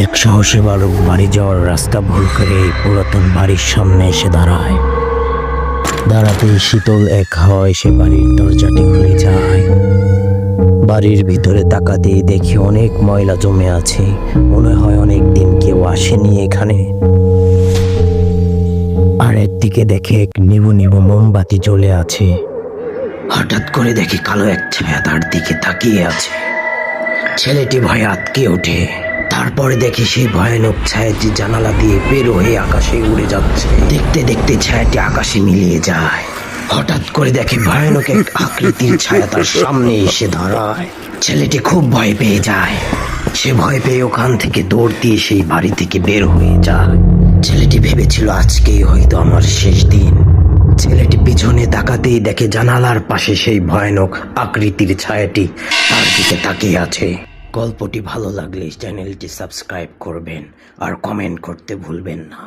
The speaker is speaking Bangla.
এক সাহসী বালক বাড়ি যাওয়ার রাস্তা ভুল করে এই পুরাতন বাড়ির সামনে এসে দাঁড়ায়। দাঁড়াতেই শীতল এক হাওয়ায় সে বাড়ির দরজাটি খুলে যায়। বাড়ির ভিতরে তাকাতেই দেখি অনেক ময়লা জমে আছে। মনে হয় অনেক দিন কেউ আসেনি এখানে। আর একদিকে দেখে এক নিবু নিবু মোমবাতি জ্বলে আছে। হঠাৎ করে দেখি কালো এক ছায়া তার দিকে তাকিয়ে আছে। ছেলেটি ভয়ে আঁতকে ওঠে। তারপরে দেখি সেই ভয়ানক ছায়াটি জানালা দিয়ে বের হয়ে আকাশে উড়ে যাচ্ছে। দেখতে দেখতে ছায়াটি আকাশে মিলিয়ে যায়। হঠাৎ করে দেখে ভয়ানক এক আকৃতির ছায়া তার সামনে এসে দাঁড়ায়। ছেলেটি খুব ভয় পেয়ে যায়। সে ভয় পেয়ে ওখান থেকে দৌড় দিয়ে সেই বাড়ি থেকে বের হয়ে যায়। ছেলেটি ভেবেছিল আজকেই হয়তো আমার শেষ দিন। ছেলেটি পিছনে তাকাতেই দেখে জানালার পাশে সেই ভয়ানক আকৃতির ছায়াটি তার দিকে তাকিয়ে আছে। গল্পটি ভালো লাগলে চ্যানেলটি সাবস্ক্রাইব করবেন আর কমেন্ট করতে ভুলবেন না।